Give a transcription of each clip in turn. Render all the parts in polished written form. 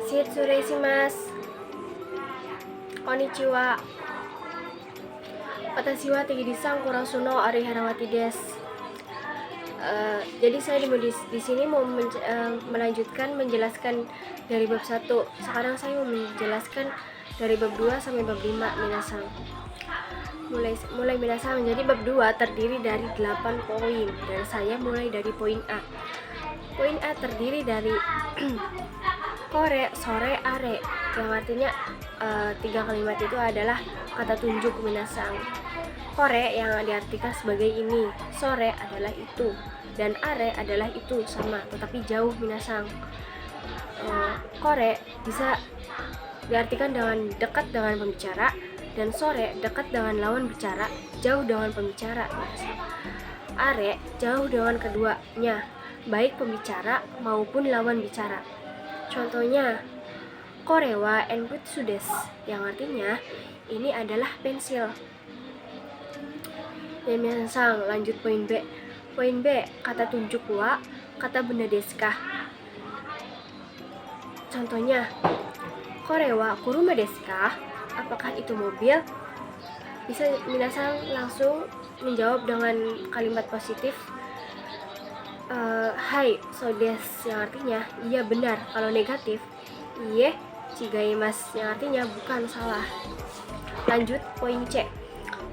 Shitsureshimasu. Konnichiwa. Watashi wa Tegiri-san Kurasu no Ariharawati desu. Jadi saya di sini mau melanjutkan menjelaskan dari bab 1. Sekarang saya mau menjelaskan dari bab 2 sampai bab 5 minasang. Mulai minasang. Jadi bab 2 terdiri dari 8 poin dan saya mulai dari poin A. Poin A terdiri dari kore, sore, are, yang artinya 3 kalimat itu adalah kata tunjuk minasang. Kore yang diartikan sebagai ini, sore adalah itu, dan are adalah itu, sama tetapi jauh minasang. Kore bisa diartikan dengan dekat dengan pembicara, dan sore dekat dengan lawan bicara, jauh dengan pembicara minasang. Are jauh dengan keduanya, baik pembicara maupun lawan bicara. Contohnya, kore wa enbutsu desu, yang artinya ini adalah pensil. Ya minasang, lanjut poin B. Poin B, kata tunjuk wa, kata benda desu ka. Contohnya, kore wa kuruma desu ka? Apakah itu mobil? Bisa minasang langsung menjawab dengan kalimat positif. Hai, so desu, yang artinya iya benar. Kalau negatif, iye chigaimasu, yang artinya bukan, salah. Lanjut poin C.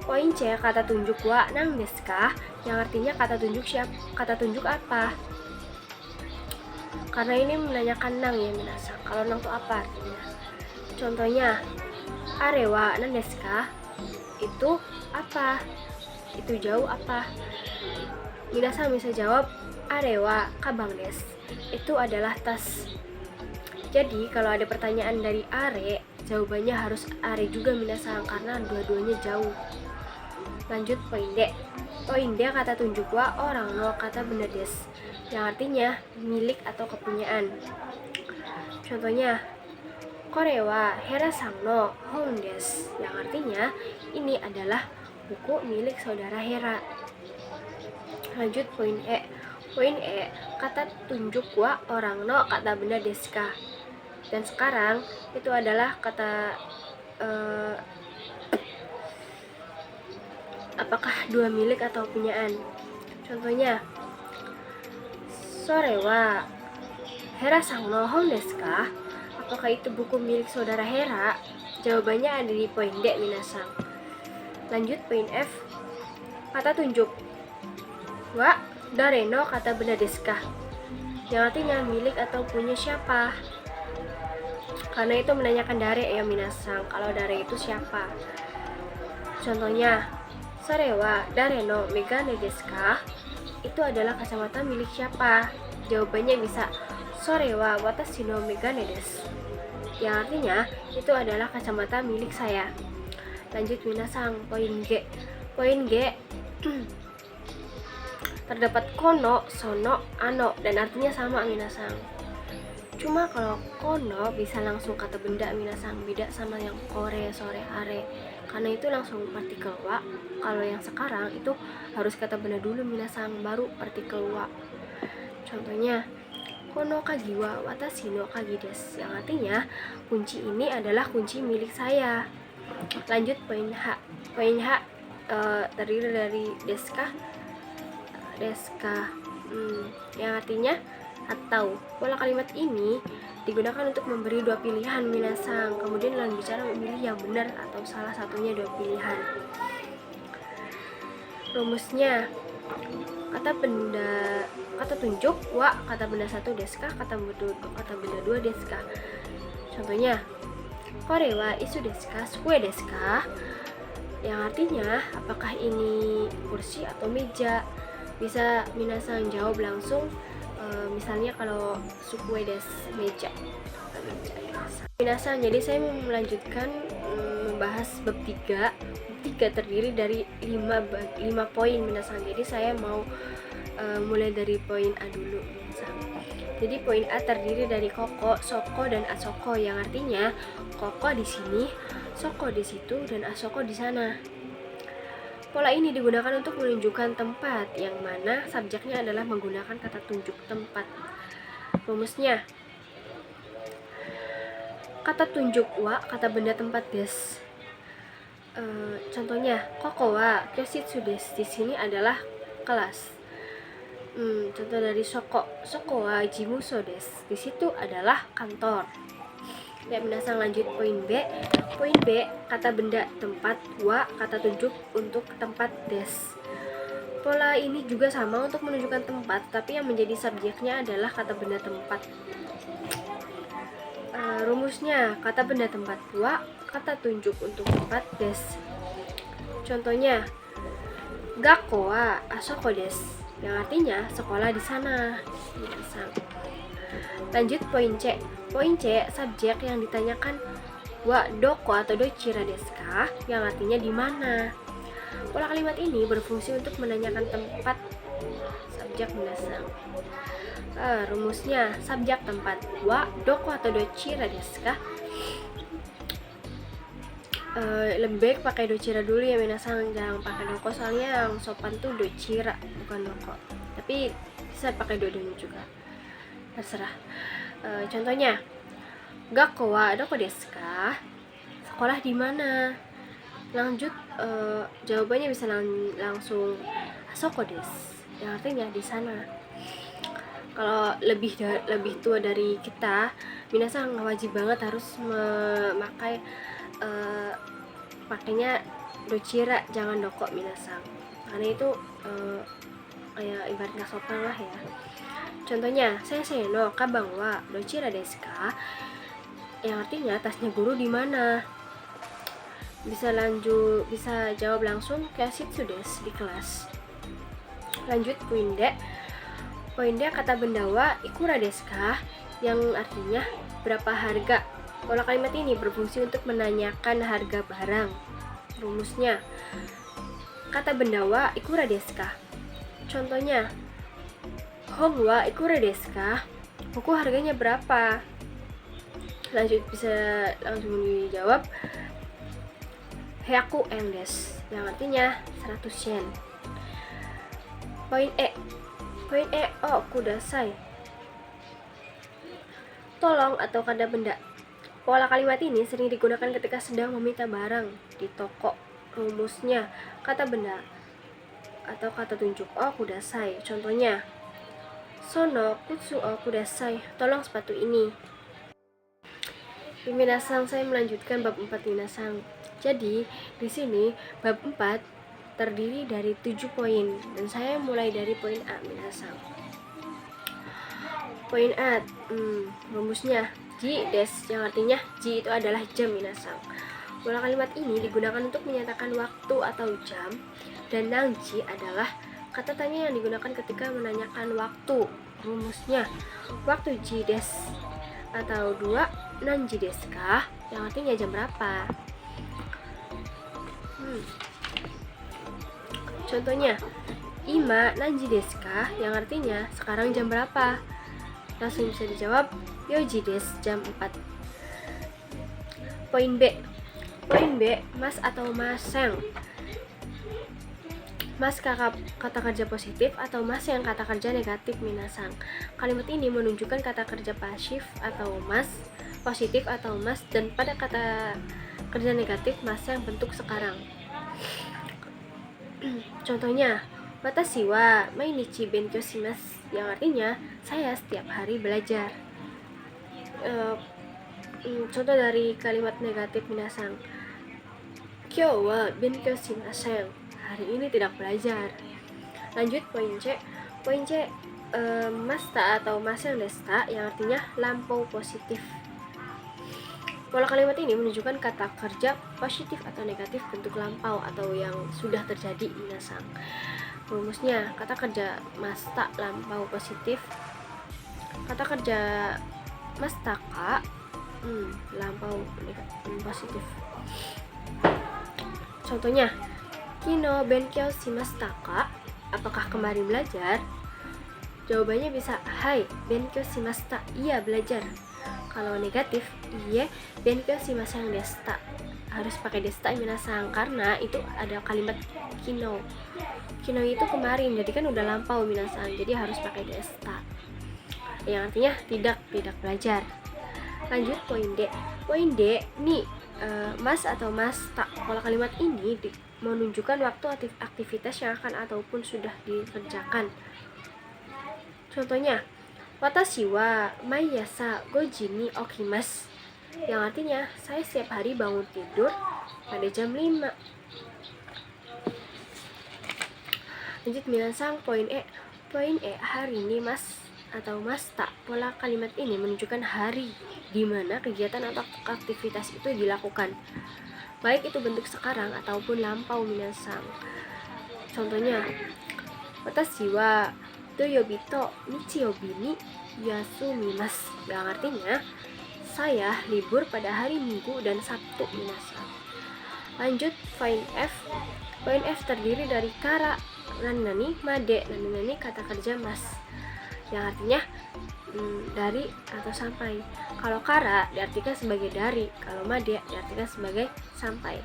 Poin C, kata tunjuk wa nang desu ka, yang artinya kata tunjuk apa? Karena ini menanyakan nang ya minasang. Kalau nang itu apa artinya? Contohnya, are wa nan desu ka? Itu apa? Itu jauh apa? Minasang bisa jawab are wa kabang desu. Itu adalah tas. Jadi kalau ada pertanyaan dari are, jawabannya harus are juga minasang, karena dua-duanya jauh. Lanjut poin D. Poin D, kata tunjuk wa orang no kata benda desu, yang artinya milik atau kepunyaan. Contohnya, kore wa Hera-san no hon desu, yang artinya ini adalah buku milik saudara Hera. Lanjut poin E. Poin E, kata tunjuk wa orang no kata benda desu ka. Dan sekarang itu adalah kata apakah dua milik atau punyaan. Contohnya, sore wa Hera-san no hon desu ka? Apakah itu buku milik saudara Hera? Jawabannya ada di poin D minasang. Lanjut poin F. Kata tunjuk wa dare no kata benda desu ka, yang artinya milik atau punya siapa. Karena itu menanyakan dare ya minasang. Kalau dare itu siapa. Contohnya, sore wa dare no megane desu ka? Itu adalah kacamata milik siapa? Jawabannya bisa sore wa watashi no megane desu, yang artinya itu adalah kacamata milik saya. Lanjut minasang, poin G. Poin G terdapat kono, sono, ano, dan artinya sama minasang. Cuma kalau kono bisa langsung kata benda minasang, beda sama yang kore, sore, are. Karena itu langsung partikel wa. Kalau yang sekarang itu harus kata benda dulu minasang, baru partikel wa. Contohnya, kono kagi wa watashi no kagi desu, yang artinya kunci ini adalah kunci milik saya. Lanjut poin H. Poin H terdiri dari desu ka, yang artinya atau. Pola kalimat ini digunakan untuk memberi dua pilihan minasang, kemudian lawan bicara memilih yang benar atau salah satunya dua pilihan. Rumusnya, kata tunjuk wa kata benda 1 desu ka, kata benda 2 desu ka. Contohnya, kore wa isu desu ka, sukue desu ka, yang artinya apakah ini kursi atau meja. Bisa minasang jawab langsung. Misalnya kalau sukue desu, meja. Minasang, jadi saya mau melanjutkan membahas bab 3. Bab 3 terdiri dari 5 poin minasang. Jadi saya mau mulai dari poin A dulu minasang. Jadi poin A terdiri dari koko, soko, dan asoko, yang artinya koko di sini, soko di situ, dan asoko di sana. Pola ini digunakan untuk menunjukkan tempat, yang mana subjeknya adalah menggunakan kata tunjuk tempat. Rumusnya, kata tunjuk wa, kata benda tempat des. Contohnya, koko wa kyositsu desu. Di sini adalah kelas. Contoh dari soko wa jimuso desu. Di situ adalah kantor. Ya, minasang lanjut poin B. Poin B, kata benda tempat, wa kata tunjuk untuk tempat des. Pola ini juga sama untuk menunjukkan tempat, tapi yang menjadi subjeknya adalah kata benda tempat. Rumusnya, kata benda tempat wa, kata tunjuk untuk tempat des. Contohnya, gakko wa asoko desu, yang artinya sekolah di sana. Lanjut poin C. Poin C, subjek yang ditanyakan wa doko atau dochira desu ka, yang artinya di mana. Pola kalimat ini berfungsi untuk menanyakan tempat subjek minasang. Rumusnya, subjek tempat wa doko atau dochira desu ka. Lebih baik pakai dochira dulu ya minasang, jangan pakai doko, soalnya yang sopan tuh dochira bukan doko, tapi bisa pakai dua-duanya juga, terserah. Contohnya, gakko wa doko desu ka, sekolah di mana. Lanjut, jawabannya bisa langsung asoko desu, yang artinya di sana. Kalau lebih tua dari kita, minasang wajib banget harus memakai pakainya dochira, jangan doko minasang, karena itu kayak ibarat nggak sopan lah ya. Contohnya, sensei no kabang wa dochira desu ka, yang artinya tasnya guru di mana. Bisa jawab langsung kyositsu desu, di kelas. Lanjut poin D. Poin D, kata benda wa ikura desu ka, yang artinya berapa harga. Pola kalimat ini berfungsi untuk menanyakan harga barang. Rumusnya, kata benda wa ikura desu ka. Contohnya, hon wa ikura desu ka, buku harganya berapa. Lanjut, bisa langsung dijawab hyaku en desu, yang artinya 100 yen. Poin E. Poin E, o kudasai, tolong atau kata benda. Pola kalimat ini sering digunakan ketika sedang meminta barang di toko. Rumusnya, kata benda atau kata tunjuk o kudasai. Contohnya, sono kutsu o kudasai, tolong sepatu ini. Minasang, saya melanjutkan bab 4 minasang. Jadi, di sini bab 4 terdiri dari 7 poin, dan saya mulai dari poin A minasang. Poin A, rumusnya ji des, yang artinya ji itu adalah jam minasang. Pola kalimat ini digunakan untuk menyatakan waktu atau jam, dan nangji adalah kata tanya yang digunakan ketika menanyakan waktu. Rumusnya, waktu ji des, atau 2 nanji desu ka, yang artinya jam berapa. Contohnya, ima nanji desu ka, yang artinya sekarang jam berapa. Langsung bisa dijawab yoji desu, jam 4. Poin B. Poin B, mas atau maseng. Mas kata kerja positif atau mas yang kata kerja negatif minasang. Kalimat ini menunjukkan kata kerja pasif atau mas, positif atau mas, dan pada kata kerja negatif mas yang bentuk sekarang. Contohnya, watashi wa mainichi benkyou shimasu, yang artinya saya setiap hari belajar. Contoh dari kalimat negatif minasang, kyou wa benkyou shimasen, hari ini tidak belajar. Lanjut poin C. Poin C, masta atau masen desta, yang artinya lampau positif. Pola kalimat ini menunjukkan kata kerja positif atau negatif bentuk lampau atau yang sudah terjadi minasang. Rumusnya, kata kerja masta lampau positif, kata kerja mastaka lampau positif. Contohnya, kino benkyou shimashita ka, apakah kemarin belajar? Jawabannya bisa hai benkyou shimashita, iya belajar. Kalau negatif, iye benkyou shimasen deshita, harus pakai deshita minasang, karena itu ada kalimat kino. Kino itu kemarin, jadi kan udah lampau minasang, jadi harus pakai deshita, yang artinya tidak belajar. Lanjut poin D. Poin D nih, mas atau mas tak. Pola kalimat ini menunjukkan waktu aktivitas yang akan ataupun sudah dikerjakan. Contohnya, watashi wa maiyasa goji ni okimasu, yang artinya saya setiap hari bangun tidur pada jam 5. Lanjut minasang poin E. Poin E, hari ini mas atau mas tak. Pola kalimat ini menunjukkan hari di mana kegiatan atau aktivitas itu dilakukan, baik itu bentuk sekarang ataupun lampau minasang. Contohnya, watashi wa doyobi to nichiyobi ni yasumimasu, yang artinya saya libur pada hari Minggu dan Sabtu minasang. Lanjut poin F. Poin F terdiri dari kara, nani, made, nani kata kerja mas, yang artinya dari atau sampai. Kalau kara diartikan sebagai dari, kalau made diartikan sebagai sampai.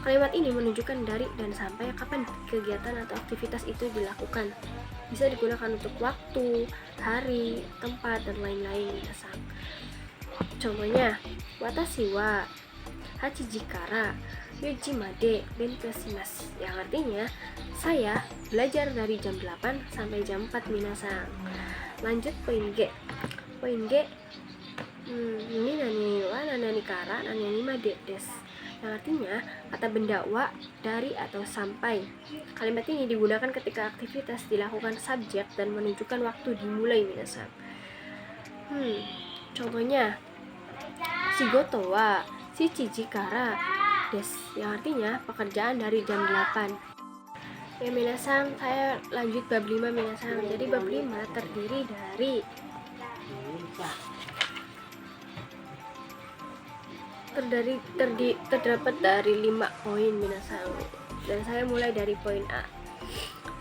Kalimat ini menunjukkan dari dan sampai kapan kegiatan atau aktivitas itu dilakukan. Bisa digunakan untuk waktu, hari, tempat, dan lain-lain. Contohnya, watashi wa hachiji kara yuji made benkyou shimasu, yang artinya saya belajar dari jam 8 sampai jam 4 minasang. Lanjut poin G. Poin G, ini nani wa nani kara nani made desu, yang artinya kata benda wa dari atau sampai. Kalimat ini digunakan ketika aktivitas dilakukan subjek dan menunjukkan waktu dimulai minasang. Contohnya, shigoto wa shichiji kara desu, yang artinya pekerjaan dari jam 8. Ya minasang, saya lanjut bab 5 minasang. Jadi bab 5 terdiri dari terdapat dari 5 poin minasang. Dan saya mulai dari poin A.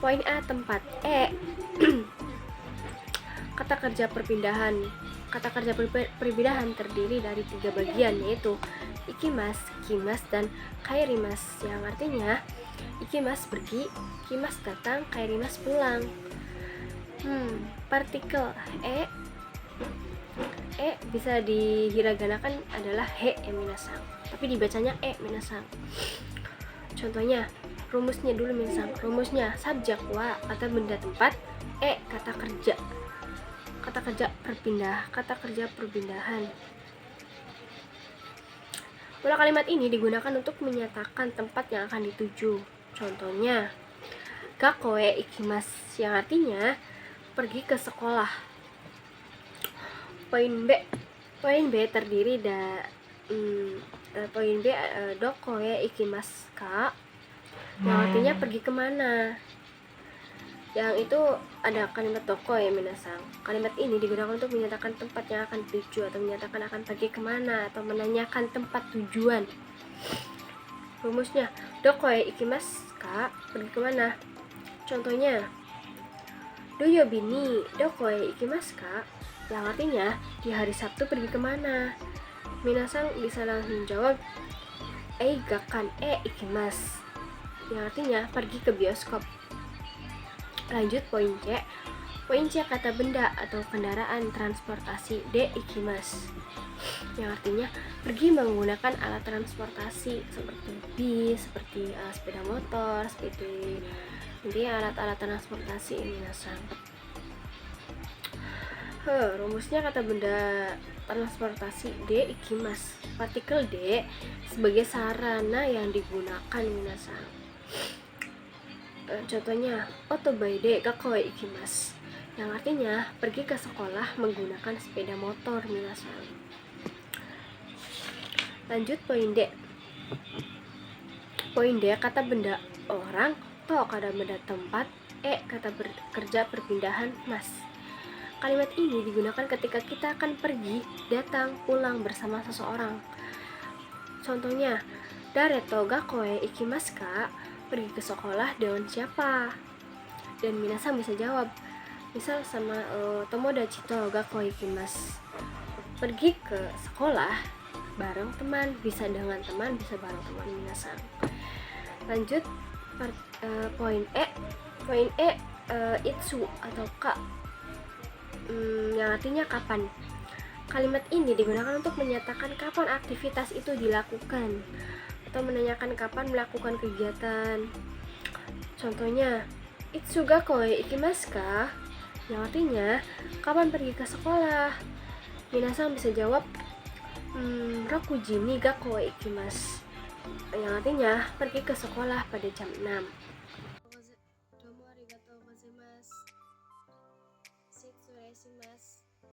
Poin A, tempat. E, kata kerja perpindahan. Kata kerja perpindahan terdiri dari 3 bagian, yaitu ikimasu, kimasu, dan kaerimasu, yang artinya ikimasu pergi, kimasu datang, kaerimasu pulang. Partikel e bisa dihiraganakan adalah he minasang, tapi dibacanya e minasang. Contohnya, rumusnya dulu minasang. Rumusnya, subjek wa kata benda tempat, e kata kerja perpindahan. Pola kalimat ini digunakan untuk menyatakan tempat yang akan dituju. Contohnya, gakoe ikimasu, yang artinya pergi ke sekolah. Poin B. Poin B terdiri poin B, dokoe ikimasu ka, yang artinya pergi kemana. Yang itu ada kalimat doko ya minasang. Kalimat ini digunakan untuk menyatakan tempat yang akan dituju atau menyatakan akan pergi kemana atau menanyakan tempat tujuan. Rumusnya, dokoe ikimasu ka, pergi kemana. Contohnya, doyobi ni dokoe ikimasu ka, yang artinya di hari Sabtu pergi kemana. Minasang bisa langsung jawab eigakan ikimasu, yang artinya pergi ke bioskop. Lanjut poin C. Poin C, kata benda atau kendaraan transportasi. D, ikimasu, yang artinya pergi menggunakan alat transportasi seperti bis, seperti sepeda motor, seperti intinya alat-alat transportasi ini minasang. Rumusnya kata benda transportasi D, ikimasu. Partikel D sebagai sarana yang digunakan minasang. Contohnya, otobai de gakoe ikimasu, yang artinya pergi ke sekolah menggunakan sepeda motor minasang. Lanjut poin D. Poin D, kata benda orang, to kata benda tempat, e kata kerja perpindahan mas. Kalimat ini digunakan ketika kita akan pergi, datang, pulang bersama seseorang. Contohnya, dareto gakoe ikimasu ka, pergi ke sekolah dengan siapa? Dan minasang bisa jawab, misal sama tomodachi to gakoe ikimasu, pergi ke sekolah bareng teman, bisa dengan teman, bisa bareng teman minasang. Lanjut poin E. Poin E, itsu atau ka, yang artinya kapan. Kalimat ini digunakan untuk menyatakan kapan aktivitas itu dilakukan atau menanyakan kapan melakukan kegiatan. Contohnya, Itsu ga koe ikimasu ka? Yang artinya, kapan pergi ke sekolah? Minasan bisa jawab, 6 時に学校へ行きます. Yang artinya, pergi ke sekolah pada jam 6.